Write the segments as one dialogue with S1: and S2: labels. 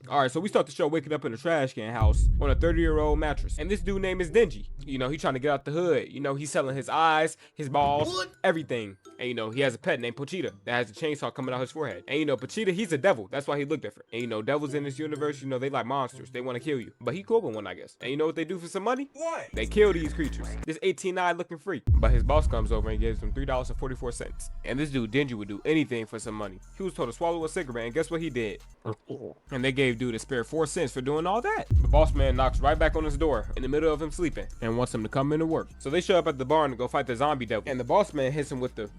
S1: Alright, so we start the show waking up in a trash can house on a 30-year-old mattress. And this dude name is Denji. You know, he trying to get out the hood. You know, he's selling his eyes, his balls, everything. And you know, he has a pet named Pochita that has a chainsaw coming out his forehead. And you know, Pochita, he's a devil. That's why he look different. And you know, devils in this universe, you know, they like monsters. They want to kill you. But he cool with one, I guess. And you know what they do for some money? What? They kill these creatures. This 18-9 looking freak. But his boss comes over and gives him $3.44. And this dude Denji would do anything for some money. He was told to swallow a cigarette, and guess what he did? And they gave dude a spare 4 cents for doing all that. The boss man knocks right back on his door in the middle of him sleeping and wants him to come into work. So they show up at the barn to go fight the zombie devil. And the boss man hits him with the,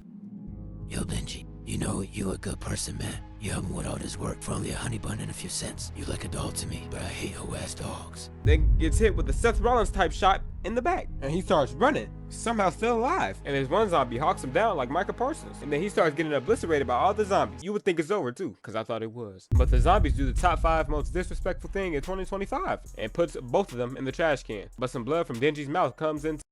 S2: "Yo, Denji, you know you a good person, man. You help me with all this work for only a honey bun and a few cents. You like a dog to me, but I hate hoe-ass dogs."
S1: then gets hit with the Seth Rollins type shot in the back. And he starts running, somehow still alive. And there's one zombie hawks him down like Micah Parsons. And then he starts getting obliterated by all the zombies. You would think it's over too, because I thought it was. But the zombies do the top 5 most disrespectful thing in 2025 and puts both of them in the trash can. But some blood from Denji's mouth comes into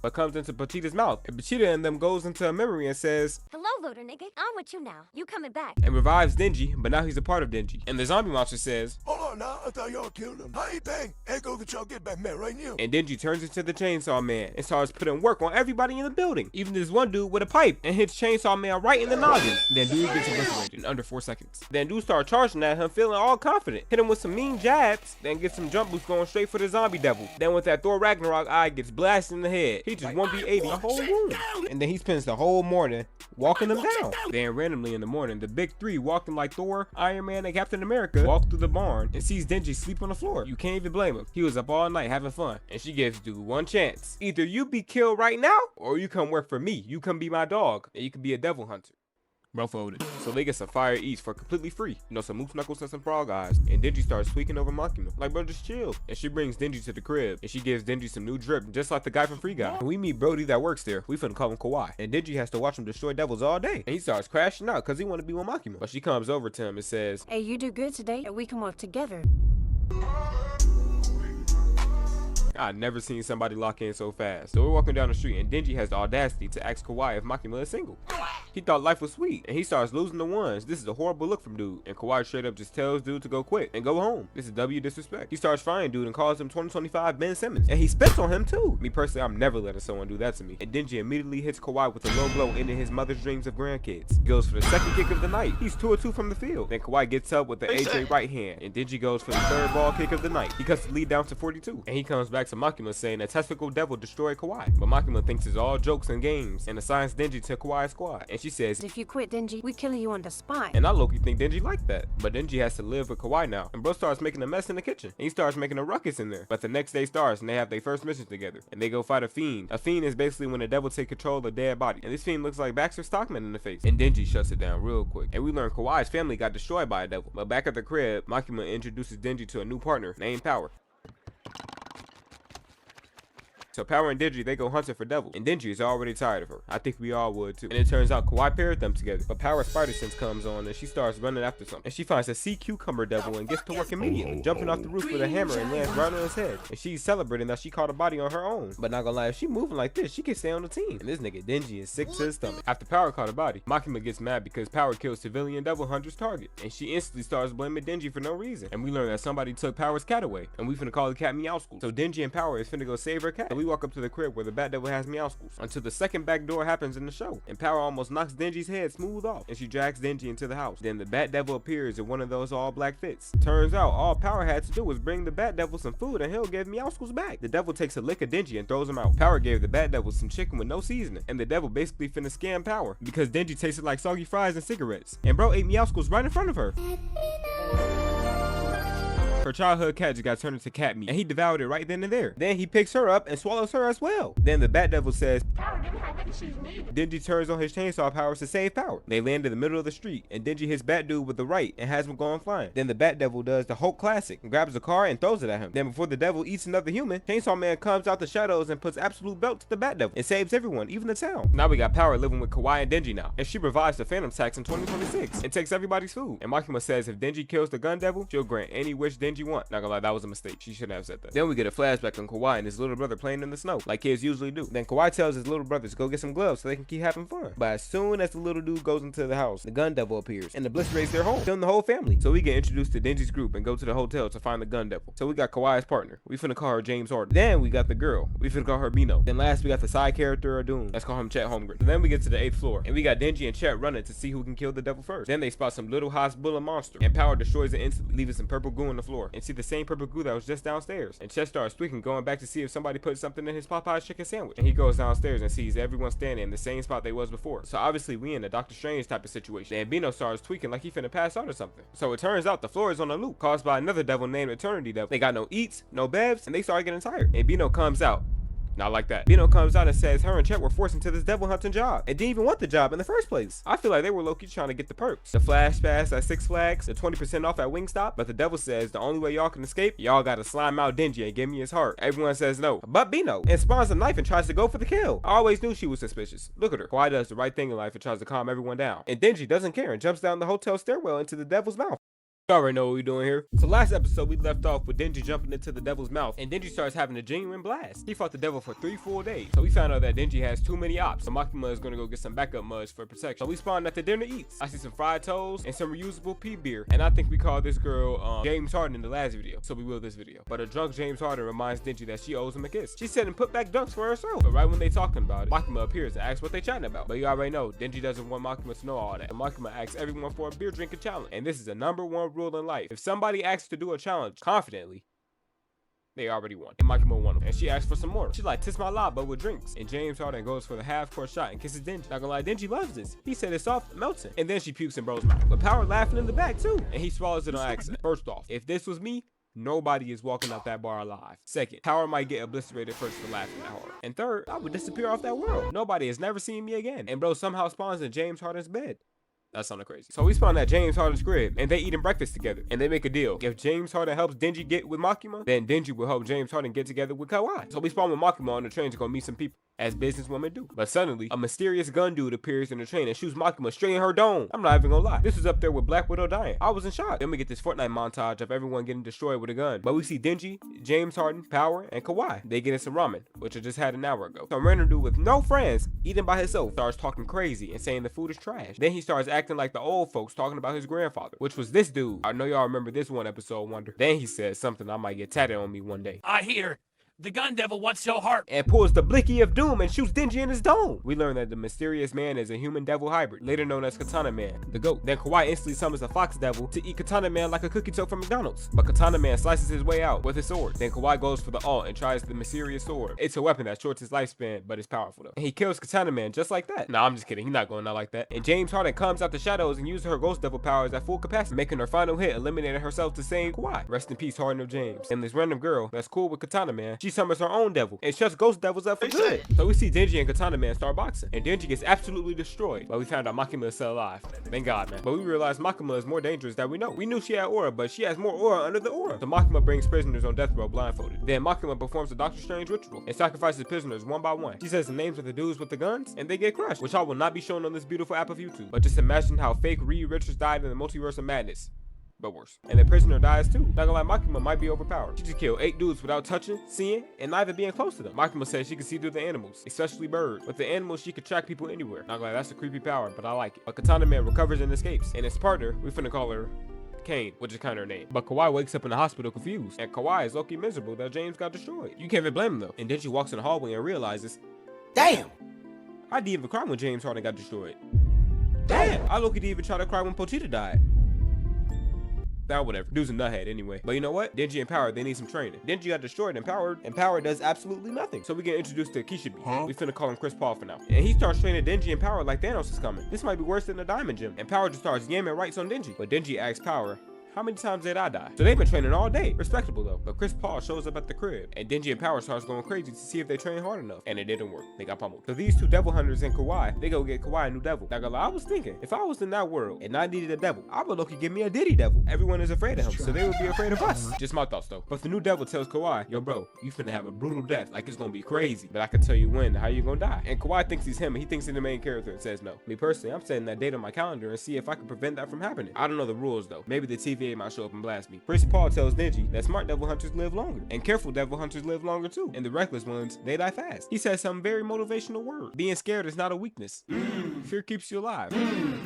S1: Pochita's mouth. And Pochita and them goes into a memory and says,
S3: "Hello, loader nigga. I'm with you now. You coming back?"
S1: and revives Denji, but now he's a part of Denji. And the zombie monster says,
S4: "Hold on now, I thought y'all killed him. Hey, bang, and go get y'all get back man right now."
S1: and Denji turns into the Chainsaw Man and starts putting work on everybody in the building. Even this one dude with a pipe and hits Chainsaw Man right in the noggin. Then dude gets obliterated in under 4 seconds. Then dude starts charging at him, feeling all confident. Hit him with some mean jabs, then gets some jump boosts going straight for the zombie devil. Then with that Thor Ragnarok eye gets blasted in the head. He just 1v80 the whole room. And then he spends the whole morning walking them down. Then randomly in the morning, the big three walking like Thor, Iron Man, and Captain America walk through the barn and sees Denji sleep on the floor. You can't even blame him. He was up all night having fun. And she gives dude one chance. Either you be killed right now, or you come work for me. You come be my dog, and you can be a devil hunter. Bro folded. So they get some fire eats for completely free. You know, some moose knuckles and some frog eyes. And Denji starts tweaking over Makima. Like, bro, just chill. And she brings Denji to the crib. And she gives Denji some new drip, just like the guy from Free Guy. And we meet Brody that works there. We finna call him Kawhi. And Denji has to watch him destroy devils all day. And he starts crashing out because he want to be with Makima. But she comes over to him and says,
S5: "Hey, you do good today, and we can work together."
S1: I've never seen somebody lock in so fast. So we're walking down the street and Denji has the audacity to ask Kawhi if Makima is single. He thought life was sweet and he starts losing the ones. This is a horrible look from dude. And Kawhi straight up just tells dude to go quit and go home. This is W disrespect. He starts frying dude and calls him 2025 Ben Simmons. And he spits on him too. Me personally, I'm never letting someone do that to me. And Denji immediately hits Kawhi with a low blow into his mother's dreams of grandkids. Goes for the second kick of the night. He's 2 of 2 from the field. Then Kawhi gets up with the AJ right hand. And Denji goes for the 3rd ball kick of the night. He cuts the lead down to 42. And he comes back to Makima saying that testicle devil destroyed Kawhi. But Makima thinks it's all jokes and games and assigns Denji to Kawhi's squad. And she says,
S5: "If you quit, Denji, we killing you on the spot."
S1: and I low-key think Denji like that. But Denji has to live with Kawhi now. And bro starts making a mess in the kitchen. And he starts making a ruckus in there. But the next day starts and they have their first mission together. And they go fight a fiend. A fiend is basically when the devil take control of a dead body. And this fiend looks like Baxter Stockman in the face. And Denji shuts it down real quick. And we learn Kawhi's family got destroyed by a devil. But back at the crib, Makima introduces Denji to a new partner named Power. So Power and Denji, they go hunting for devils. And Denji is already tired of her. I think we all would too. And it turns out Kawhi paired them together. But Power's spider sense comes on and she starts running after something. And she finds a sea cucumber devil and gets to work immediately. Jumping off the roof with a hammer and lands right on his head. And she's celebrating that she caught a body on her own. But not gonna lie, if she moving like this, she can stay on the team. And this nigga Denji is sick to his stomach. After Power caught a body, Makima gets mad because Power kills civilian devil hunter's target. And she instantly starts blaming Denji for no reason. And we learn that somebody took Power's cat away. And we finna call the cat Meow School. So Denji and Power is finna go save her cat. And we walk up to the crib where the Bat Devil has Meowscles until the second back door happens in the show. And Power almost knocks Denji's head smooth off. And she drags Denji into the house. Then the Bat Devil appears in one of those all black fits. Turns out all Power had to do was bring the Bat Devil some food and he'll give Meowscles back. The devil takes a lick of Denji and throws him out. Power gave the Bat Devil some chicken with no seasoning. And the devil basically finna scam Power because Denji tasted like soggy fries and cigarettes. And bro ate Meowscles right in front of her. Her childhood cat just got turned into cat meat, and he devoured it right then and there. Then he picks her up and swallows her as well. Then the Bat Devil says, Denji turns on his chainsaw powers to save Power. They land in the middle of the street, and Denji hits Bat Dude with the right and has him going flying. Then the Bat Devil does the Hulk classic, and grabs a car and throws it at him. Then before the devil eats another human, Chainsaw Man comes out the shadows and puts absolute belt to the Bat Devil and saves everyone, even the town. Now we got Power living with Kawhi and Denji now, and she revives the Phantom Tax in 2026 and takes everybody's food. And Makima says if Denji kills the Gun Devil, she'll grant any wish Denji Denji want. Not gonna lie, that was a mistake. She shouldn't have said that. Then we get a flashback on Kawaii and his little brother playing in the snow, like kids usually do. Then Kawaii tells his little brothers to go get some gloves so they can keep having fun. But as soon as the little dude goes into the house, the gun devil appears, and the Bliss raids their home, killing the whole family. So we get introduced to Denji's group and go to the hotel to find the gun devil. So we got Kawaii's partner. We finna call her James Harden. Then we got the girl. We finna call her Bino. Then last we got the side character Doom. Let's call him Chet Holmgren. So then we get to the 8th floor, and we got Denji and Chet running to see who can kill the devil first. Then they spot some little hospital monster, and Power destroys it instantly, leaving some purple goo on the floor, and see the same purple goo that was just downstairs. And Chet starts tweaking, going back to see if somebody put something in his Popeye's chicken sandwich. And he goes downstairs and sees everyone standing in the same spot they was before. So obviously we in a Doctor Strange type of situation. And Bino starts tweaking like he finna pass out or something. So it turns out the floor is on a loop, caused by another devil named Eternity Devil. They got no eats, no bevs, and they start getting tired. And Bino comes out. Not like that. Bino comes out and says her and Chet were forced into this devil hunting job and didn't even want the job in the first place. I feel like they were low-key trying to get the perks. The Flash Pass at Six Flags, the 20% off at Wingstop, but the devil says the only way y'all can escape, y'all gotta slime out Denji and give me his heart. Everyone says no, but Bino, and spawns a knife and tries to go for the kill. I always knew she was suspicious. Look at her. Kawaii does the right thing in life and tries to calm everyone down. And Denji doesn't care and jumps down the hotel stairwell into the devil's mouth. You already know what we're doing here. So last episode we left off with Denji jumping into the devil's mouth, and Denji starts having a genuine blast. He fought the devil for 3 full days. So we found out that Denji has too many ops, so Makima is gonna go get some backup muds for protection. So we spawned at the dinner eats. I see some fried toast and some reusable pea beer, and I think we called this girl James Harden in the last video, so we will this video. But a drunk James Harden reminds Denji that she owes him a kiss. She said and put back dunks for herself, but right when they talking about it, Makima appears and asks what they chatting about. But you already know Denji doesn't want Makima to know all that. And Makima asks everyone for a beer drinking challenge, and this is the #1 rule in life. If somebody asks to do a challenge confidently, they already won. And Makima won them. And she asked for some more. She like, "Tis my lot, but with drinks." And James Harden goes for the half-court shot and kisses Denji. Not gonna lie, Denji loves this. He said it's soft, melting. And then she pukes in bro's mouth. But Power laughing in the back too. And he swallows it on accident. First off, if this was me, nobody is walking out that bar alive. Second, Power might get obliterated first for laughing that hard. And third, I would disappear off that world. Nobody has never seen me again. And bro somehow spawns in James Harden's bed. That sounded crazy. So we spawn at James Harden's crib, and they eating breakfast together, and they make a deal. If James Harden helps Denji get with Makima, then Denji will help James Harden get together with Kawaii. So we spawn with Makima on the train to go meet some people, as businesswomen do. But suddenly, a mysterious gun dude appears in the train and shoots Makima straight in her dome. I'm not even gonna lie, this was up there with Black Widow dying. I was in shock. Then we get this Fortnite montage of everyone getting destroyed with a gun. But we see Denji, James Harden, Power, and Kawaii. They get in some ramen, which I just had an hour ago. Some random dude with no friends, eating by himself, starts talking crazy and saying the food is trash. Then he starts acting like the old folks talking about his grandfather, which was this dude. I know y'all remember this one episode wonder. Then he says something I might get tatted on me one day.
S6: I hear the gun devil wants your heart.
S1: And pulls the blicky of doom and shoots Denji in his dome. We learn that the mysterious man is a human devil hybrid, later known as Katana Man, the goat. Then Kawaii instantly summons a fox devil to eat Katana Man like a cookie dough from McDonald's. But Katana Man slices his way out with his sword. Then Kawaii goes for the ult and tries the mysterious sword. It's a weapon that shorts his lifespan, but it's powerful though. And he kills Katana Man just like that. Nah, I'm just kidding. He's not going out like that. And James Harden comes out the shadows and uses her ghost devil powers at full capacity, making her final hit, eliminating herself to save Kawaii. Rest in peace, Harden of James. And this random girl that's cool with Katana Man, she summons her own devil and shuts ghost devils up for good. So we see Denji and Katana Man start boxing, and Denji gets absolutely destroyed, but we found out Makima is still alive. Thank God, man. But we realized Makima is more dangerous than we know. We knew she had aura, but she has more aura under the aura. So Makima brings prisoners on death row blindfolded. Then Makima performs a Doctor Strange ritual and sacrifices prisoners one by one. She says the names of the dudes with the guns, and they get crushed, which I will not be shown on this beautiful app of YouTube. But just imagine how fake Reed Richards died in the Multiverse of Madness. But worse. And the prisoner dies too. Not gonna lie, Makima might be overpowered. She just killed 8 dudes without touching, seeing, and not even being close to them. Makima says she can see through the animals, especially birds. With the animals, she can track people anywhere. Not gonna lie, that's a creepy power, but I like it. But Katana Man recovers and escapes. And his partner, we finna call her Kane, which is kind of her name. But Kawaii wakes up in the hospital confused, and Kawaii is low-key miserable that James got destroyed. You can't even blame him though. And then she walks in the hallway and realizes, damn! I didn't even cry when James Harden got destroyed. Damn! I low-key didn't even try to cry when Pochita died. Now whatever, dude's a nuthead anyway. But you know what? Denji and Power, they need some training. Denji got destroyed and Power does absolutely nothing. So we get introduced to Kishibe. We finna call him Chris Paul for now. And he starts training Denji and Power like Thanos is coming. This might be worse than the Diamond Gym. And Power just starts yamming rights on Denji. But Denji asks Power, how many times did I die? So they've been training all day. Respectable though. But Chris Paul shows up at the crib, and Denji and Power starts going crazy to see if they train hard enough. And it didn't work. They got pummeled. So these two devil hunters and Kawaii, they go get Kawaii a new devil. Now, I was thinking, if I was in that world and I needed a devil, I would look and give me a Diddy devil. Everyone is afraid of him, so they would be afraid of us. Just my thoughts though. But the new devil tells Kawaii, yo bro, you finna have a brutal death. Like it's gonna be crazy. But I can tell you when and how you gonna die. And Kawaii thinks he's him, and he thinks he's the main character and says no. Me personally, I'm setting that date on my calendar and see if I can prevent that from happening. I don't know the rules though. Maybe the TV kid might show up and blast me. Prince Paul tells Denji that smart devil hunters live longer, and careful devil hunters live longer too, and the reckless ones, they die fast. He says some very motivational word. Being scared is not a weakness. Fear keeps you alive.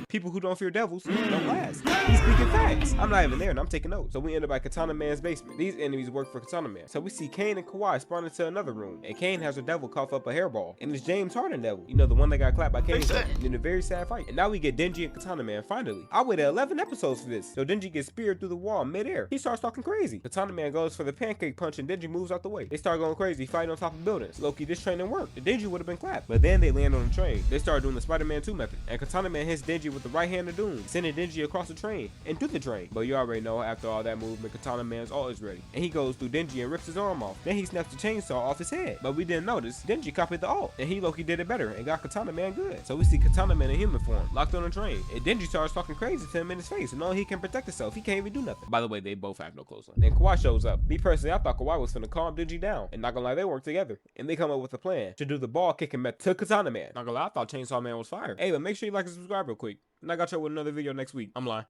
S1: People who don't fear devils don't last. He's speaking facts. I'm not even there and I'm taking notes. So we end up at Katana Man's basement. These enemies work for Katana Man. So we see Kane and Kawhi spawn into another room, and Kane has a devil cough up a hairball, and it's James Harden devil. You know, the one that got clapped by Kane in a very sad fight. And now we get Denji and Katana Man finally. I waited 11 episodes for this. So Denji gets speared through the wall midair. He starts talking crazy. Katana Man goes for the pancake punch and Denji moves out the way. They start going crazy, fighting on top of buildings. Loki, this training worked. The Denji would have been clapped. But then they land on the train. They start doing the Spider-Man 2 method, and Katana Man hits Denji with the right hand of doom, sending Denji across the train and through the train. But you already know, after all that movement, Katana Man's ult is ready, and he goes through Denji and rips his arm off. Then he snaps the chainsaw off his head. But we didn't notice, Denji copied the ult, and he Loki did it better and got Katana Man good. So we see Katana Man in human form, locked on a train, and Denji starts talking crazy to him in his face, and all he can protect himself. He can't even do nothing. By the way, they both have no clothes on. Then Kawhi shows up. Me personally, I thought Kawhi was finna calm Denji down, and not gonna lie, they work together, and they come up with a plan to do the ball kicking method to Katana Man. Not gonna lie, I thought Chainsaw Man was fire. Hey, but make sure you like and subscribe real quick, and I got you with another video next week. I'm lying.